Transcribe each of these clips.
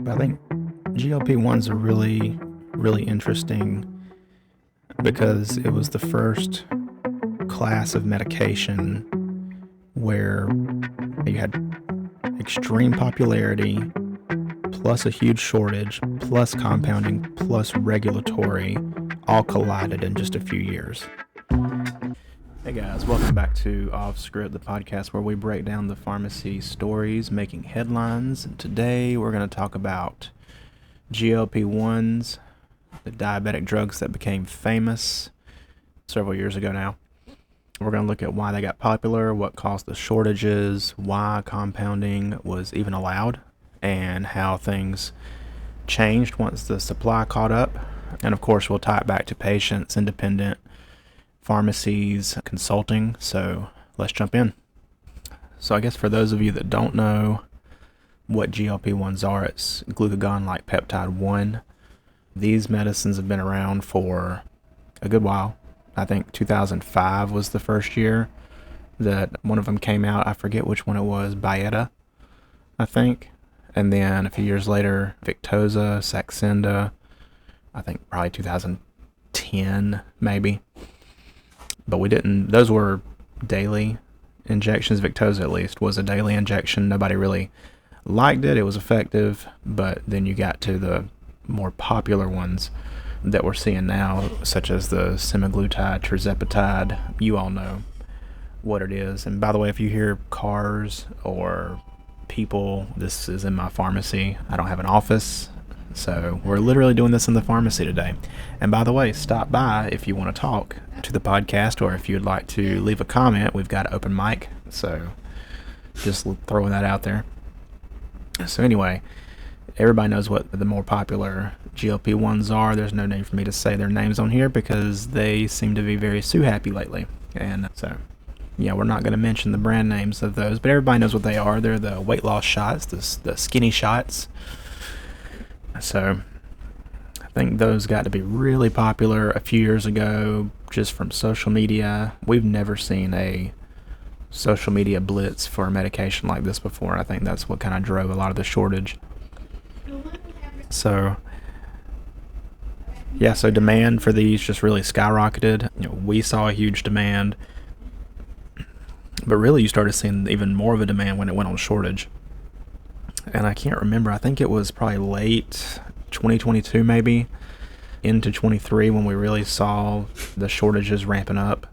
But I think GLP-1s are really interesting because it was the first class of medication where you had extreme popularity, plus a huge shortage, plus compounding, plus regulatory, all collided in just a few years. Hey guys, welcome back to Off Script, the podcast where we break down the pharmacy stories making headlines. And today we're going to talk about GLP-1's, the diabetic drugs that became famous several years ago now. We're going to look at why they got popular, what caused the shortages, why compounding was even allowed, and how things changed once the supply caught up. And of course, we'll tie it back to patients, independent pharmacies, consulting. So let's jump in. So I guess for those of you that don't know what GLP-1s are, it's glucagon-like peptide 1. These medicines have been around for a good while. I think 2005 was the first year that one of them came out. I forget which one it was, Byetta, I think. And then a few years later, Victoza, Saxenda, I think probably 2010 maybe. But those were daily injections. Victoza, at least, was a daily injection. Nobody really liked it. It was effective. But then you got to the more popular ones that we're seeing now, such as the semaglutide, tirzepatide. You all know what it is. And by the way, if you hear cars or people, this is in my pharmacy. I don't have an office, so we're literally doing this in the pharmacy today. And by the way, stop by if you want to talk to the podcast, or if you'd like to leave a comment. We've got an open mic, so just throwing that out there. So anyway, everybody knows what the more popular GLP-1s are. There's no need for me to say their names on here because they seem to be very sue-happy lately. And so, yeah, we're not going to mention the brand names of those, but everybody knows what they are. They're the weight loss shots, the skinny shots. So I think those got to be really popular a few years ago just from social media. We've never seen a social media blitz for a medication like this before. I think that's what kind of drove a lot of the shortage. So yeah, so demand for these just really skyrocketed. We saw a huge demand, but really you started seeing even more of a demand when it went on shortage. And I can't remember, I think it was probably late 2022 maybe, into 23 when we really saw the shortages ramping up.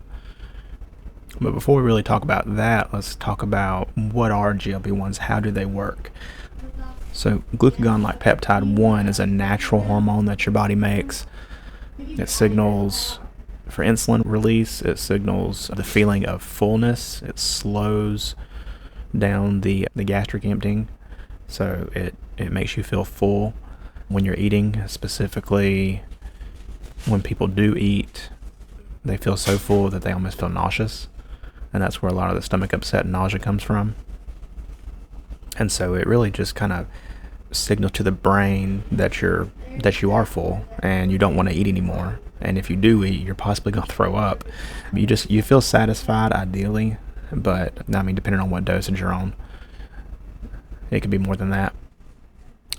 But before we really talk about that, let's talk about what are GLP-1s, how do they work? So glucagon-like peptide 1 is a natural hormone that your body makes. It signals for insulin release, it signals the feeling of fullness, it slows down the gastric emptying. So it makes you feel full when you're eating. Specifically, when people do eat, they feel so full that they almost feel nauseous. And that's where a lot of the stomach upset and nausea comes from. And so it really just kind of signals to the brain that you are full and you don't want to eat anymore. And if you do eat, you're possibly going to throw up. You feel satisfied ideally, but I mean, depending on what dosage you're on, it could be more than that.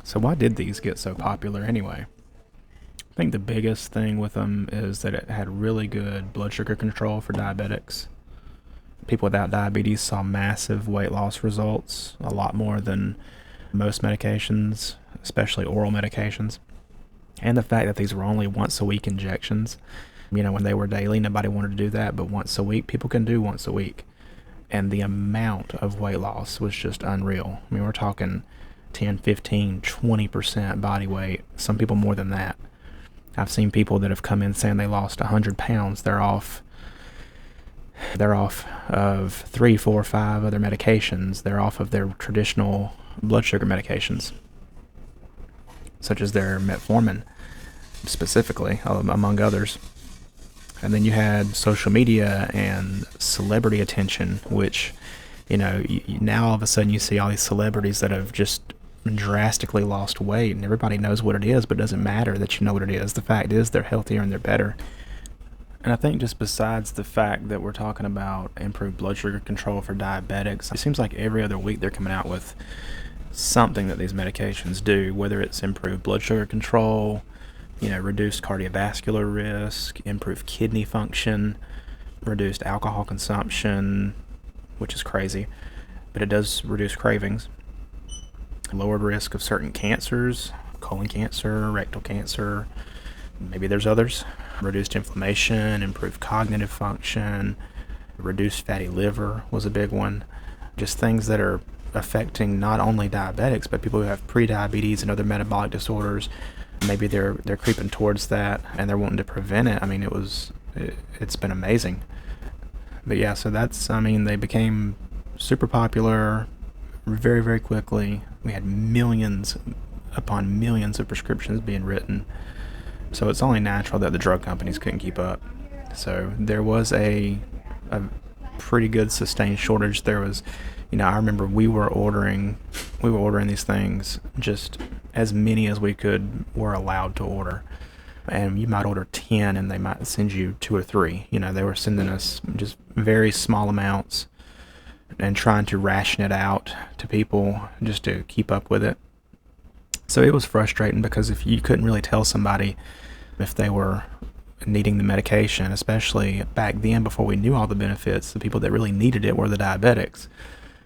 So why did these get so popular anyway? I think the biggest thing with them is that it had really good blood sugar control for diabetics. People without diabetes saw massive weight loss results, a lot more than most medications, especially oral medications. And the fact that these were only once a week injections. When they were daily, nobody wanted to do that, but once a week, people can do once a week. And the amount of weight loss was just unreal. I mean, we're talking 10, 15, 20% body weight, some people more than that. I've seen people that have come in saying they lost 100 pounds. They're off of 3, 4, 5 other medications. They're off of their traditional blood sugar medications, such as their metformin, specifically, among others. And then you had social media and celebrity attention, which, now all of a sudden you see all these celebrities that have just drastically lost weight, and everybody knows what it is, but it doesn't matter that you know what it is. The fact is they're healthier and they're better. And I think just besides the fact that we're talking about improved blood sugar control for diabetics, it seems like every other week they're coming out with something that these medications do, whether it's improved blood sugar control, reduced cardiovascular risk, improved kidney function, reduced alcohol consumption, which is crazy, but it does reduce cravings, lowered risk of certain cancers, colon cancer, rectal cancer, maybe there's others, reduced inflammation, improved cognitive function, reduced fatty liver was a big one. Just things that are affecting not only diabetics, but people who have pre-diabetes and other metabolic disorders. Maybe they're creeping towards that and they're wanting to prevent it. I mean, it's been amazing. But yeah, so they became super popular very, very quickly. We had millions upon millions of prescriptions being written. So it's only natural that the drug companies couldn't keep up. So there was a pretty good sustained shortage. There was, I remember we were ordering these things, just as many as we were allowed to order. And you might order 10 and they might send you 2 or 3. They were sending us just very small amounts and trying to ration it out to people just to keep up with it. So it was frustrating because if you couldn't really tell somebody if they were needing the medication, especially back then before we knew all the benefits, the people that really needed it were the diabetics.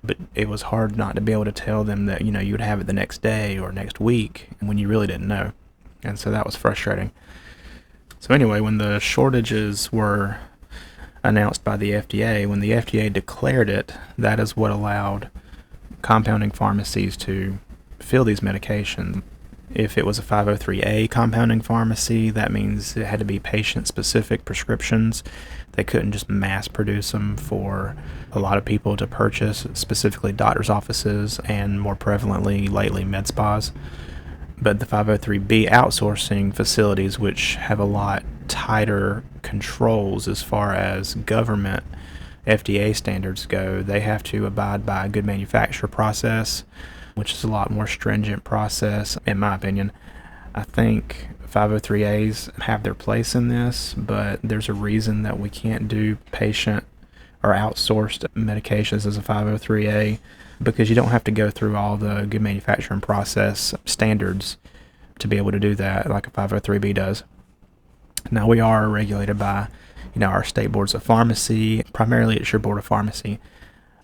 But it was hard not to be able to tell them that, you would have it the next day or next week when you really didn't know. And so that was frustrating. So anyway, when the shortages were announced by the FDA, when the FDA declared it, that is what allowed compounding pharmacies to fill these medications. If it was a 503A compounding pharmacy, that means it had to be patient-specific prescriptions. They couldn't just mass produce them for a lot of people to purchase, specifically doctors' offices and more prevalently lately med spas. But the 503B outsourcing facilities, which have a lot tighter controls as far as government FDA standards go, they have to abide by a good manufacturer process, which is a lot more stringent process, in my opinion. I think 503As have their place in this, but there's a reason that we can't do patient or outsourced medications as a 503A, because you don't have to go through all the good manufacturing process standards to be able to do that like a 503B does. Now, we are regulated by, our state boards of pharmacy. Primarily it's your board of pharmacy,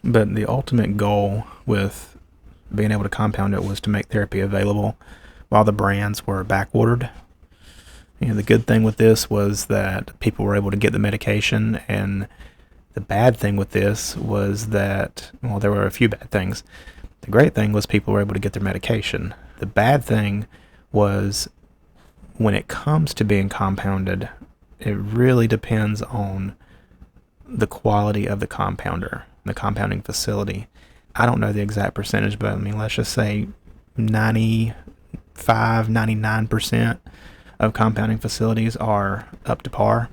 but the ultimate goal with being able to compound it was to make therapy available while the brands were backordered. The good thing with this was that people were able to get the medication, and the bad thing with this was that, there were a few bad things. The great thing was people were able to get their medication. The bad thing was when it comes to being compounded, it really depends on the quality of the compounder, the compounding facility. I don't know the exact percentage, but let's just say 99% of compounding facilities are up to par.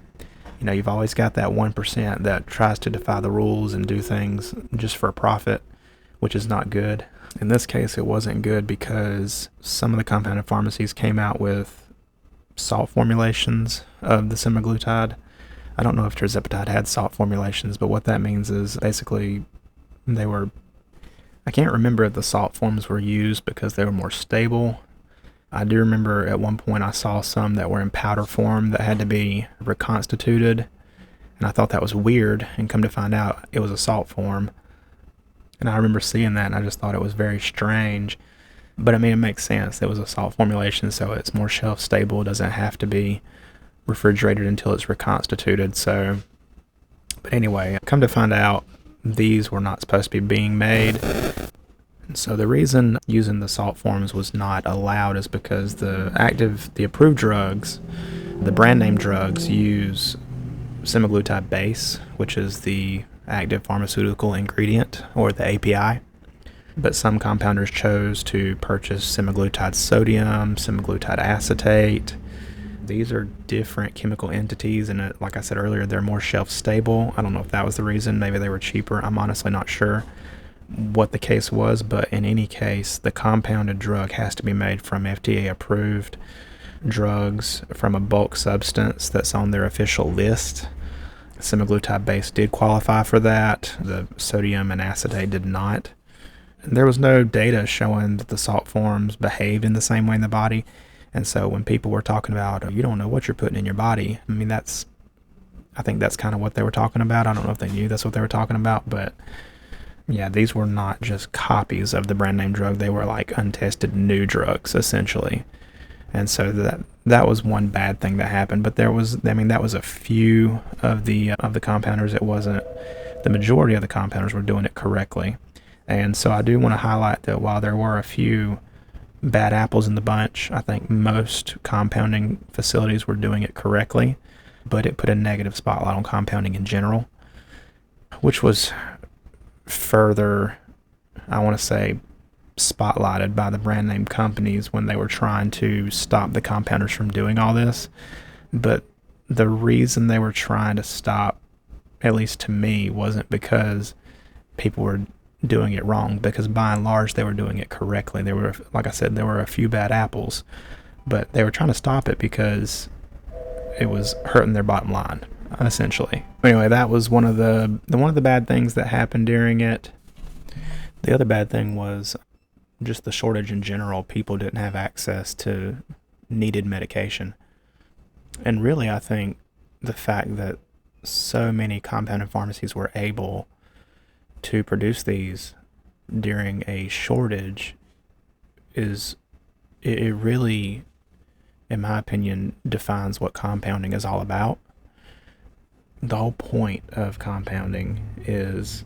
You've always got that 1% that tries to defy the rules and do things just for a profit, which is not good. In this case, it wasn't good because some of the compounded pharmacies came out with salt formulations of the semaglutide. I don't know if tirzepatide had salt formulations, but what that means is basically I can't remember if the salt forms were used because they were more stable. I do remember at one point I saw some that were in powder form that had to be reconstituted, and I thought that was weird, and come to find out it was a salt form. And I remember seeing that and I just thought it was very strange. But it makes sense. It was a salt formulation, so it's more shelf stable. It doesn't have to be refrigerated until it's reconstituted. But anyway, come to find out these were not supposed to be being made. So the reason using the salt forms was not allowed is because the approved drugs, the brand name drugs, use semaglutide base, which is the active pharmaceutical ingredient, or the API. But some compounders chose to purchase semaglutide sodium, semaglutide acetate. These are different chemical entities, and like I said earlier, they're more shelf stable. I don't know if that was the reason. Maybe they were cheaper. I'm honestly not sure what the case was, but in any case, the compounded drug has to be made from FDA approved drugs from a bulk substance that's on their official list. Semaglutide base did qualify for that. The sodium and acetate did not. there was no data showing that the salt forms behaved in the same way in the body. And so when people were talking about, oh, you don't know what you're putting in your body, I mean, I think that's kind of what they were talking about. I don't know if they knew that's what they were talking about, but yeah, these were not just copies of the brand name drug. They were like untested new drugs, essentially. And so that was one bad thing that happened. But that was a few of the compounders. It wasn't the majority of the compounders were doing it correctly. And so I do want to highlight that while there were a few bad apples in the bunch, I think most compounding facilities were doing it correctly, but it put a negative spotlight on compounding in general, which was further, I want to say, spotlighted by the brand name companies when they were trying to stop the compounders from doing all this. But the reason they were trying to stop, at least to me, wasn't because people were doing it wrong, because by and large they were doing it correctly. There were, like I said, there were a few bad apples, but they were trying to stop it because it was hurting their bottom line, essentially. Anyway, that was one of the bad things that happened during it. The other bad thing was just the shortage in general. People didn't have access to needed medication. And really, I think the fact that so many compounding pharmacies were able to produce these during a shortage it really, in my opinion, defines what compounding is all about. The whole point of compounding is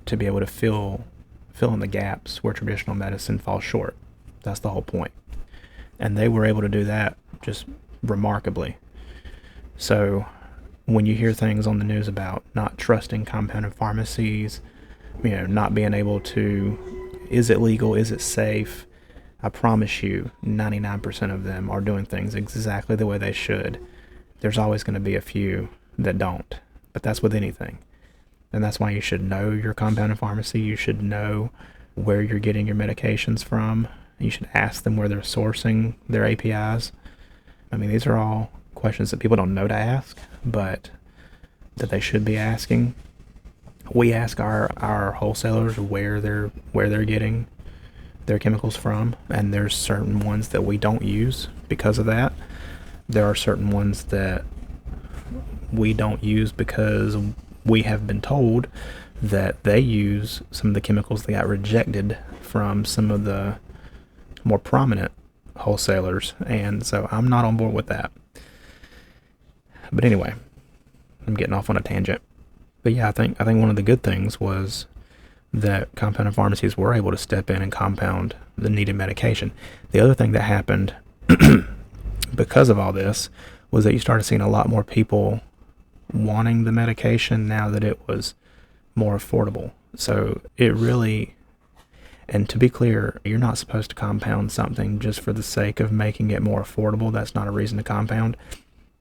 to be able to fill in the gaps where traditional medicine falls short. That's the whole point. And they were able to do that just remarkably. So when you hear things on the news about not trusting compounding pharmacies, not being able to, is it legal, is it safe? I promise you, 99% of them are doing things exactly the way they should. There's always going to be a few that don't, but that's with anything. And that's why you should know your compounding pharmacy. You should know where you're getting your medications from. You should ask them where they're sourcing their APIs. I mean, these are all questions that people don't know to ask, but that they should be asking. We ask our wholesalers where they're getting their chemicals from, and there's certain ones that we don't use because of that. There are certain ones that we don't use because we have been told that they use some of the chemicals that got rejected from some of the more prominent wholesalers, and so I'm not on board with that. But anyway, I'm getting off on a tangent. But yeah, I think one of the good things was that compounding pharmacies were able to step in and compound the needed medication. The other thing that happened because of all this was that you started seeing a lot more people wanting the medication now that it was more affordable. So it really, and to be clear, you're not supposed to compound something just for the sake of making it more affordable. That's not a reason to compound.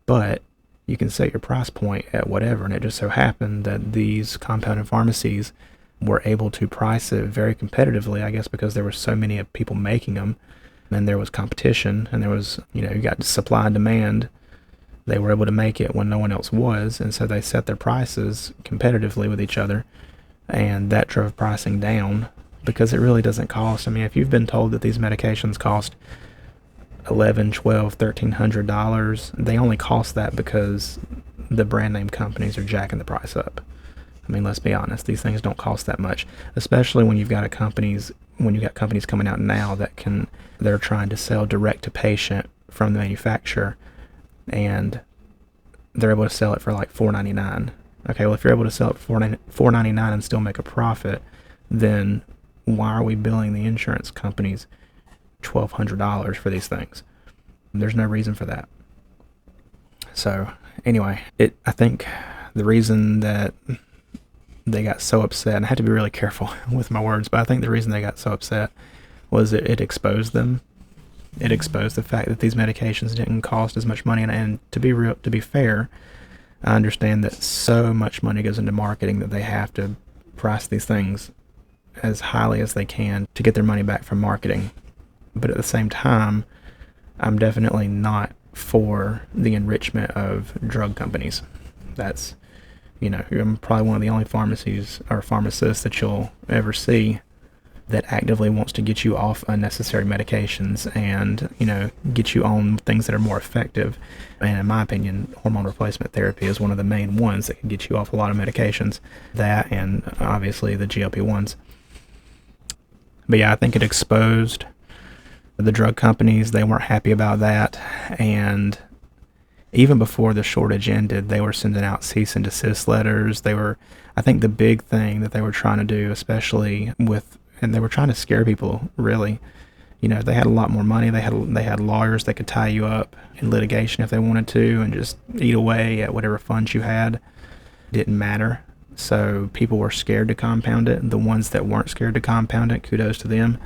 But you can set your price point at whatever, and it just so happened that these compounding pharmacies were able to price it very competitively, I guess because there were so many people making them, and there was competition, and there was, you got supply and demand. They were able to make it when no one else was, and so they set their prices competitively with each other, and that drove pricing down because it really doesn't cost. I mean, if you've been told that these medications cost $1,100, $1,200, $1,300, they only cost that because the brand name companies are jacking the price up. I mean, let's be honest, these things don't cost that much, especially when you've got companies coming out now they're trying to sell direct to patient from the manufacturer, and they're able to sell it for like $4.99. Okay, well, if you're able to sell it for $4.99 and still make a profit, then why are we billing the insurance companies $1,200 for these things? There's no reason for that. So anyway, I think the reason that they got so upset, and I had to be really careful with my words, but I think the reason they got so upset was that it exposed them. It exposed the fact that these medications didn't cost as much money, and to be fair, I understand that so much money goes into marketing that they have to price these things as highly as they can to get their money back from marketing. But at the same time, I'm definitely not for the enrichment of drug companies. That's, I'm probably one of the only pharmacies or pharmacists that you'll ever see that actively wants to get you off unnecessary medications and, get you on things that are more effective. And in my opinion, hormone replacement therapy is one of the main ones that can get you off a lot of medications. That and obviously the GLP-1's. But yeah, I think it exposed the drug companies. They weren't happy about that. And even before the shortage ended, they were sending out cease and desist letters. I think the big thing that they were trying to do, and they were trying to scare people, really. They had a lot more money. They had lawyers that could tie you up in litigation if they wanted to and just eat away at whatever funds you had. It didn't matter. So people were scared to compound it. The ones that weren't scared to compound it, kudos to them.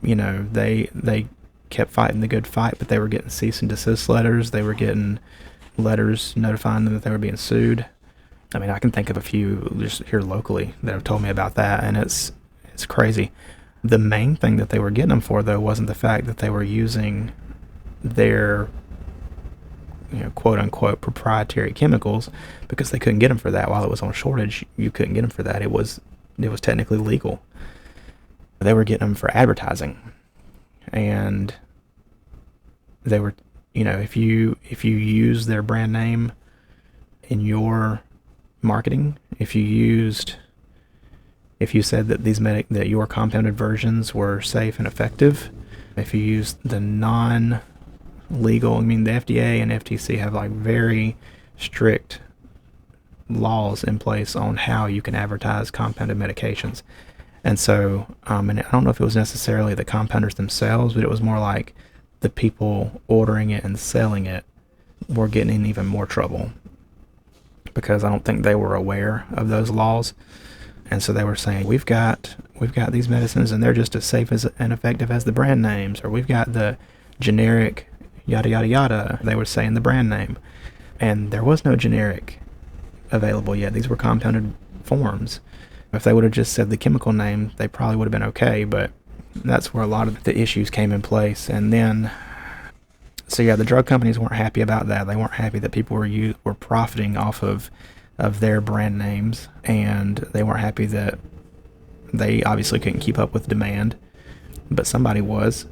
They kept fighting the good fight, but they were getting cease and desist letters. They were getting letters notifying them that they were being sued. I mean, I can think of a few just here locally that have told me about that, and it's crazy. The main thing that they were getting them for, though, wasn't the fact that they were using their, quote unquote proprietary chemicals, because they couldn't get them for that while it was on shortage. You couldn't get them for that. It was technically legal. They were getting them for advertising, and they were, if you use their brand name in your marketing, if you said that that your compounded versions were safe and effective, if you used the non-legal, the FDA and FTC have like very strict laws in place on how you can advertise compounded medications. And so, and I don't know if it was necessarily the compounders themselves, but it was more like the people ordering it and selling it were getting in even more trouble, because I don't think they were aware of those laws. And so they were saying, we've got these medicines and they're just as safe and effective as the brand names, or we've got the generic yada yada yada. They were saying the brand name, and there was no generic available yet. These were compounded forms. If they would have just said the chemical name, they probably would have been okay, but that's where a lot of the issues came in place. And then, so yeah, the drug companies weren't happy about that. They weren't happy that people were profiting off of their brand names, and they weren't happy that they obviously couldn't keep up with demand, but somebody was.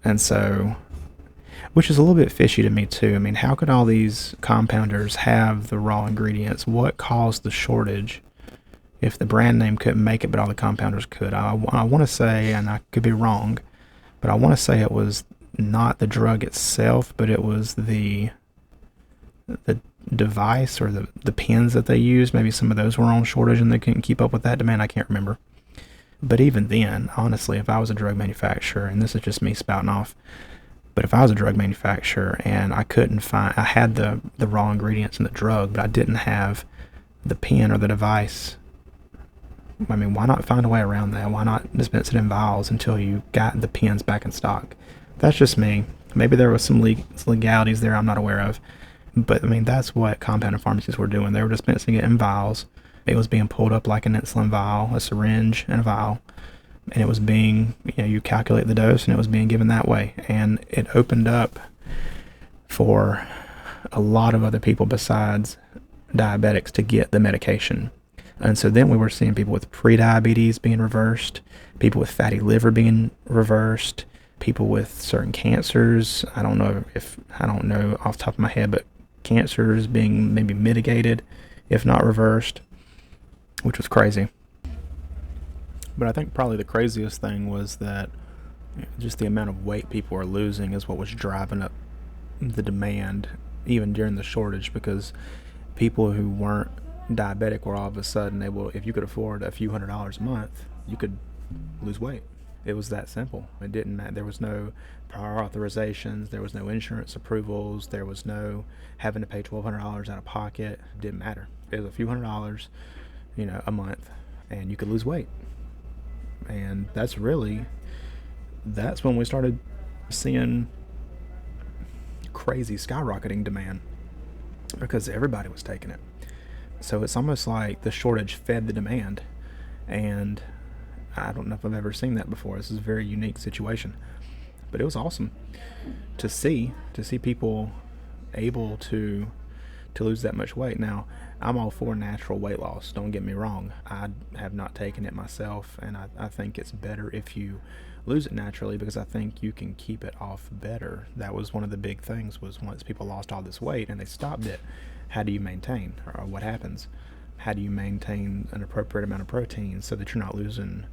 And so, which is a little bit fishy to me too. I mean, how could all these compounders have the raw ingredients? What caused the shortage if the brand name couldn't make it, but all the compounders could? I want to say, and I could be wrong, but I want to say it was not the drug itself, but it was the device or the pens that they used. Maybe some of those were on shortage and they couldn't keep up with that demand. I can't remember. But even then, honestly, if I was a drug manufacturer, and this is just me spouting off, but if I was a drug manufacturer and I had the raw ingredients in the drug, but I didn't have the pen or the device, I mean, why not find a way around that? Why not dispense it in vials until you got the pens back in stock? That's just me. Maybe there was some legalities there I'm not aware of. But I mean, that's what compounded pharmacies were doing. They were dispensing it in vials. It was being pulled up like an insulin vial, a syringe, and a vial. And it was being, you calculate the dose, and it was being given that way. And it opened up for a lot of other people besides diabetics to get the medication. And so then we were seeing people with pre-diabetes being reversed, people with fatty liver being reversed, people with certain cancers. I don't know off the top of my head, but cancers being maybe mitigated, if not reversed, which was crazy. But I think probably the craziest thing was that just the amount of weight people were losing is what was driving up the demand, even during the shortage, because people who weren't diabetic were all of a sudden able, if you could afford a few $100s a month, you could lose weight. It was that simple. It didn't matter. There was no prior authorizations. There was no insurance approvals. There was no having to pay $1,200 out of pocket. It didn't matter. It was a few $100s, a month, and you could lose weight. And that's when we started seeing crazy skyrocketing demand, because everybody was taking it. So it's almost like the shortage fed the demand, and I don't know if I've ever seen that before. This is a very unique situation, but it was awesome to see people able to lose that much weight. Now, I'm all for natural weight loss. Don't get me wrong. I have not taken it myself, and I think it's better if you lose it naturally because I think you can keep it off better. That was one of the big things was once people lost all this weight and they stopped it, how do you maintain? Or what happens? How do you maintain an appropriate amount of protein so that you're not losing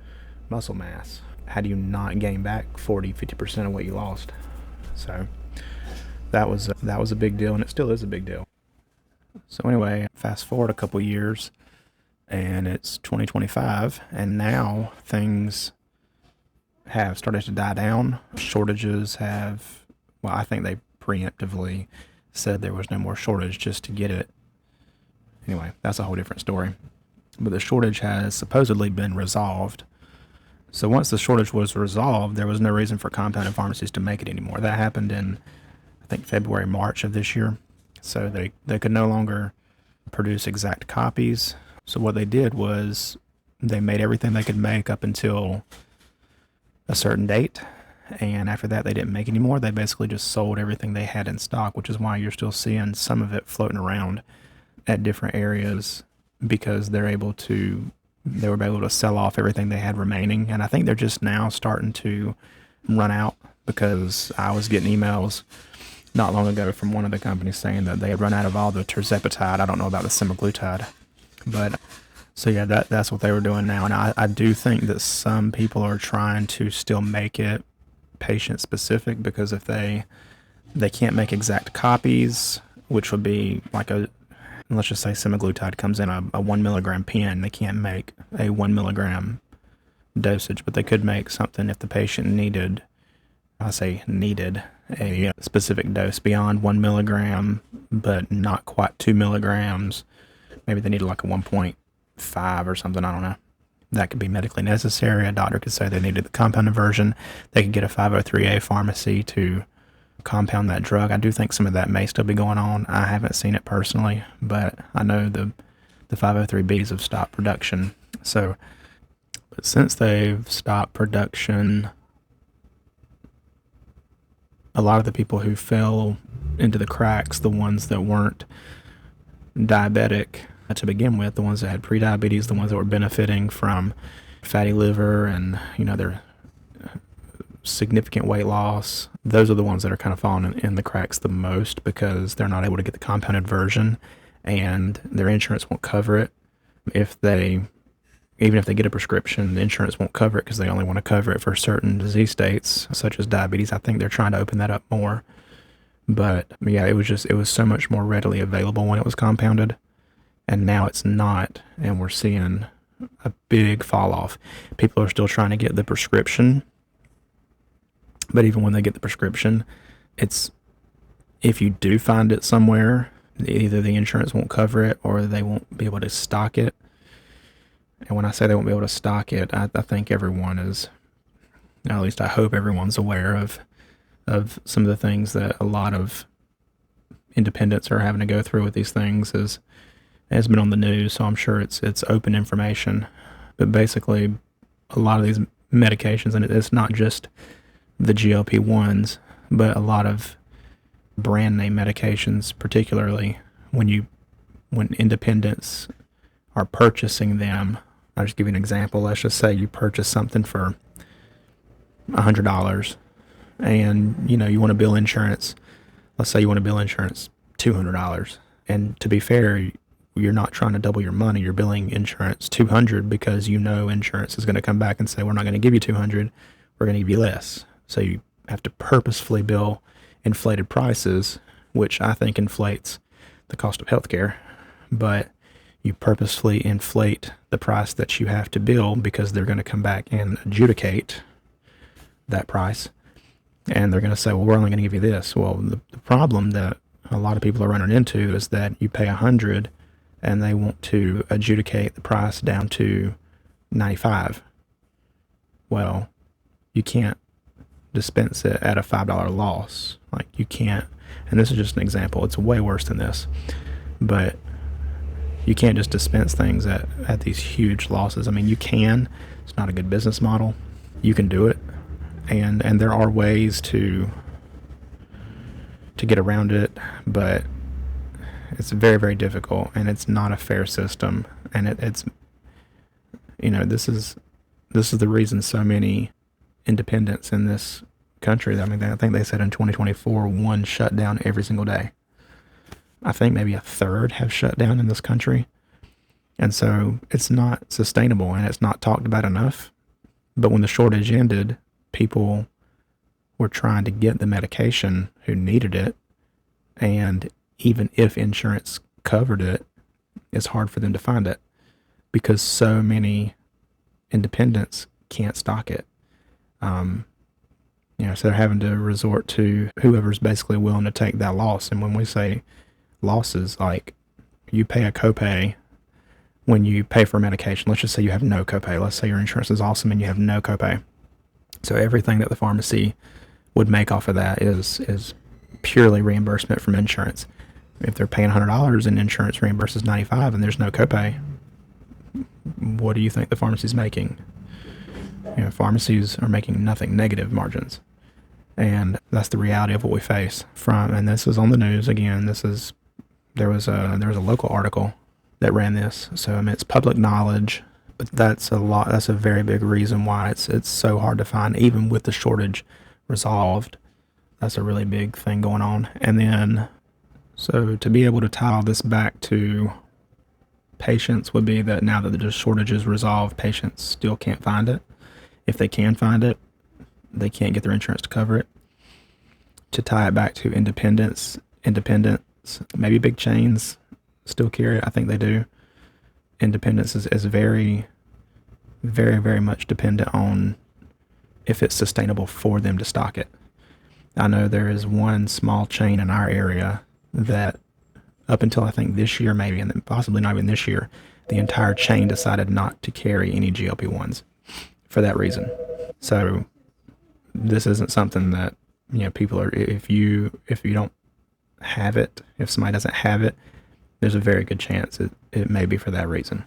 muscle mass? How do you not gain back 40-50% of what you lost? So that was a big deal, and it still is a big deal. So anyway, fast forward a couple years, and it's 2025, and now things have started to die down. Shortages have, well, I think they preemptively said there was no more shortage just to get it. Anyway, that's a whole different story. But the shortage has supposedly been resolved. So once the shortage was resolved, there was no reason for compounded pharmacies to make it anymore. That happened in, I think, February, March of this year. So they could no longer produce exact copies. So what they did was they made everything they could make up until a certain date. And after that, they didn't make any more. They basically just sold everything they had in stock, which is why you're still seeing some of it floating around at different areas because they were able to sell off everything they had remaining. And I think they're just now starting to run out because I was getting emails not long ago from one of the companies saying that they had run out of all the tirzepatide. I don't know about the semaglutide, but so yeah, that's what they were doing now. And I do think that some people are trying to still make it patient specific because if they can't make exact copies, which would be like let's just say semaglutide comes in a 1 milligram pen, they can't make a 1 milligram dosage, but they could make something if the patient needed a specific dose beyond 1 milligram, but not quite 2 milligrams. Maybe they needed like a 1.5 or something. I don't know. That could be medically necessary. A doctor could say they needed the compounded version. They could get a 503A pharmacy to compound that drug. I do think some of that may still be going on. I haven't seen it personally, but I know the 503Bs have stopped production. So, but since they've stopped production, a lot of the people who fell into the cracks, the ones that weren't diabetic to begin with, the ones that had prediabetes, the ones that were benefiting from fatty liver and, their significant weight loss, those are the ones that are kind of falling in the cracks the most because they're not able to get the compounded version and their insurance won't cover it. Even if they get a prescription, the insurance won't cover it because they only want to cover it for certain disease states, such as diabetes. I think they're trying to open that up more. But yeah, it was so much more readily available when it was compounded. And now it's not. And we're seeing a big fall off. People are still trying to get the prescription. But even when they get the prescription, if you do find it somewhere, either the insurance won't cover it or they won't be able to stock it. And when I say they won't be able to stock it, I think everyone is, at least I hope everyone's aware of some of the things that a lot of independents are having to go through with these things has been on the news, so I'm sure it's open information. But basically, a lot of these medications, and it's not just the GLP-1's, but a lot of brand name medications, particularly when independents are purchasing them. I'll just give you an example. Let's just say you purchase something for $100 and you want to bill insurance. Let's say you want to bill insurance $200. And to be fair, you're not trying to double your money. You're billing insurance $200 because insurance is going to come back and say, we're not going to give you $200. We're going to give you less. So you have to purposefully bill inflated prices, which I think inflates the cost of healthcare. But you purposefully inflate the price that you have to bill because they're going to come back and adjudicate that price. And they're going to say, well, we're only going to give you this. Well, the problem that a lot of people are running into is that you pay $100 and they want to adjudicate the price down to $95. Well, you can't dispense it at a $5 loss. Like you can't, and this is just an example. It's way worse than this, but you can't just dispense things at these huge losses. I mean, you can. It's not a good business model. You can do it, and there are ways to get around it, but It's very, very difficult, and it's not a fair system. And it's this is the reason so many independents in this country. I mean, I think they said in 2024 one shut down every single day. I think maybe a third have shut down in this country. And so it's not sustainable, and it's not talked about enough. But when the shortage ended, people were trying to get the medication who needed it. And even if insurance covered it, it's hard for them to find it because so many independents can't stock it. So they're having to resort to whoever's basically willing to take that loss. And when we say losses, like you pay a copay when you pay for medication. Let's just say you have no copay. Let's say your insurance is awesome and you have no copay. So everything that the pharmacy would make off of that is purely reimbursement from insurance. If they're paying $100 and insurance reimburses $95 and there's no copay, what do you think the pharmacy's making? Pharmacies are making nothing, negative margins. And that's the reality of what we face and this is on the news again. There was a local article that ran this. So I mean, it's public knowledge, but that's a very big reason why it's so hard to find, even with the shortage resolved. That's a really big thing going on. And then, so to be able to tie all this back to patients would be that now that the shortage is resolved, patients still can't find it. If they can find it, they can't get their insurance to cover it. To tie it back to independents, maybe big chains still carry it. I think they do. Independence is very, very, very much dependent on if it's sustainable for them to stock it. I know there is one small chain in our area that up until I think this year maybe, and then possibly not even this year, the entire chain decided not to carry any GLP-1s for that reason. So this isn't something that, people are, if you don't have it, if somebody doesn't have it, there's a very good chance it may be for that reason.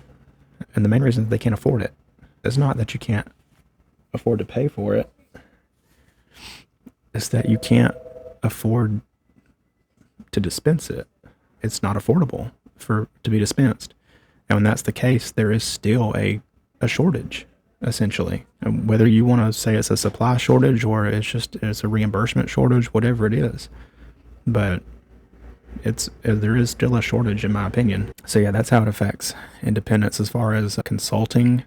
And the main reason is they can't afford it. It's not that you can't afford to pay for it. It's that you can't afford to dispense it. It's not affordable to be dispensed. And when that's the case, there is still a shortage, essentially. And whether you want to say it's a supply shortage or it's a reimbursement shortage, whatever it is. But there is still a shortage in my opinion. So yeah, that's how it affects independence. As far as consulting,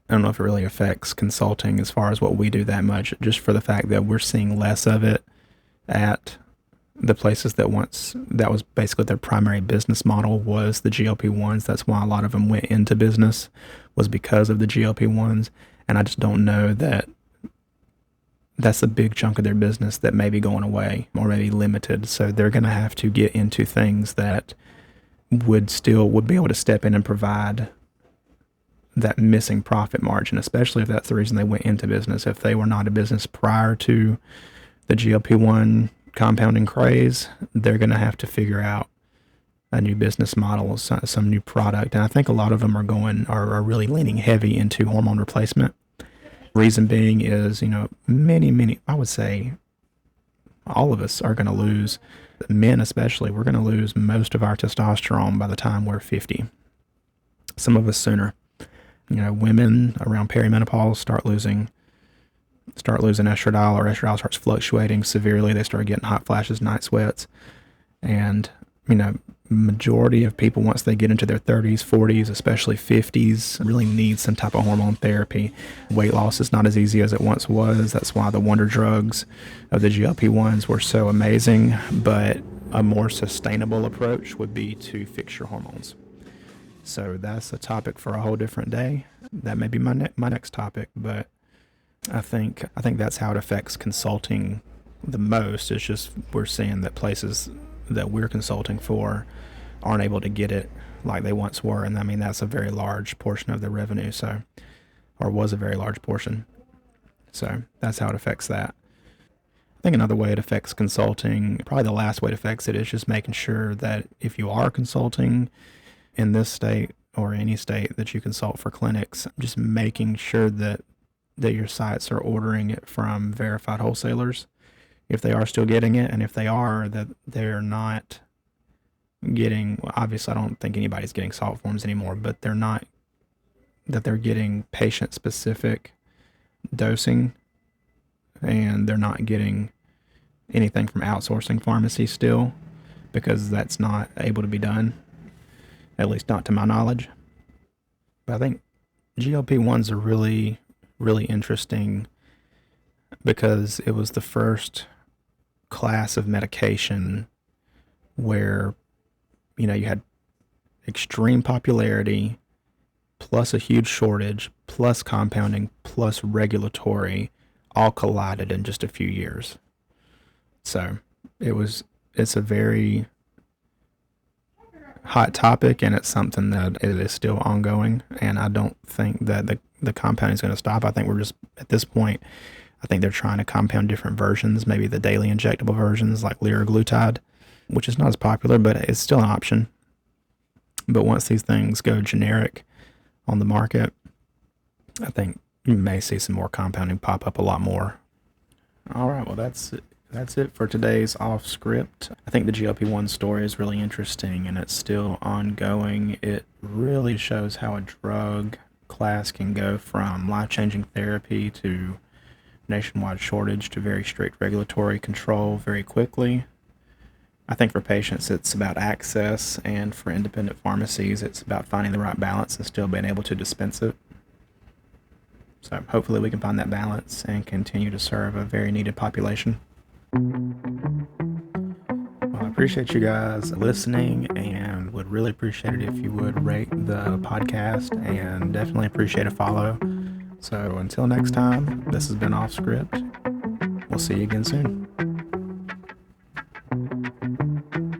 I don't know if it really affects consulting as far as what we do that much, just for the fact that we're seeing less of it at the places that was basically their primary business model was the GLP-1s. That's why a lot of them went into business, was because of the GLP-1s. And I just don't know that that's a big chunk of their business that may be going away or maybe limited. So they're going to have to get into things that would be able to step in and provide that missing profit margin, especially if that's the reason they went into business. If they were not a business prior to the GLP-1 compounding craze, they're going to have to figure out a new business model, some new product. And I think a lot of them are really leaning heavy into hormone replacement. Reason being is, many, I would say all of us are going to lose, men especially, we're going to lose most of our testosterone by the time we're 50. Some of us sooner. Women around perimenopause start losing estradiol, or estradiol starts fluctuating severely. They start getting hot flashes, night sweats. And, majority of people, once they get into their 30s, 40s, especially 50s, really need some type of hormone therapy. Weight loss is not as easy as it once was. That's why the wonder drugs of the GLP-1s were so amazing. But a more sustainable approach would be to fix your hormones. So that's a topic for a whole different day. That may be my next topic, but I think that's how it affects consulting the most. It's just we're seeing that places that we're consulting for aren't able to get it like they once were, and I mean that's a very large portion of their revenue, or was a very large portion. So that's how it affects that. I think another way it affects consulting, probably the last way it affects it, is just making sure that if you are consulting in this state or any state that you consult for clinics, just making sure that your sites are ordering it from verified wholesalers, if they are still getting it, and if they are, that they're not getting, well, obviously I don't think anybody's getting salt forms anymore, but they're getting patient specific dosing, and they're not getting anything from outsourcing pharmacies still, because that's not able to be done, at least not to my knowledge. But I think GLP-1s are really, really interesting because it was the first class of medication where, you had extreme popularity, plus a huge shortage, plus compounding, plus regulatory, all collided in just a few years. So it's a very hot topic, and it's something that it is still ongoing. And I don't think that the compounding is going to stop. I think we're just, at this point, I think they're trying to compound different versions, maybe the daily injectable versions like liraglutide, which is not as popular, but it's still an option. But once these things go generic on the market, I think you may see some more compounding pop up a lot more. All right, well, that's it. That's it for today's off script. I think the GLP-1 story is really interesting, and it's still ongoing. It really shows how a drug class can go from life-changing therapy to nationwide shortage to very strict regulatory control very quickly. I think for patients, it's about access, and for independent pharmacies, it's about finding the right balance and still being able to dispense it. So hopefully we can find that balance and continue to serve a very needed population. Well, I appreciate you guys listening, and would really appreciate it if you would rate the podcast, and definitely appreciate a follow. So until next time, this has been Off Script. We'll see you again soon.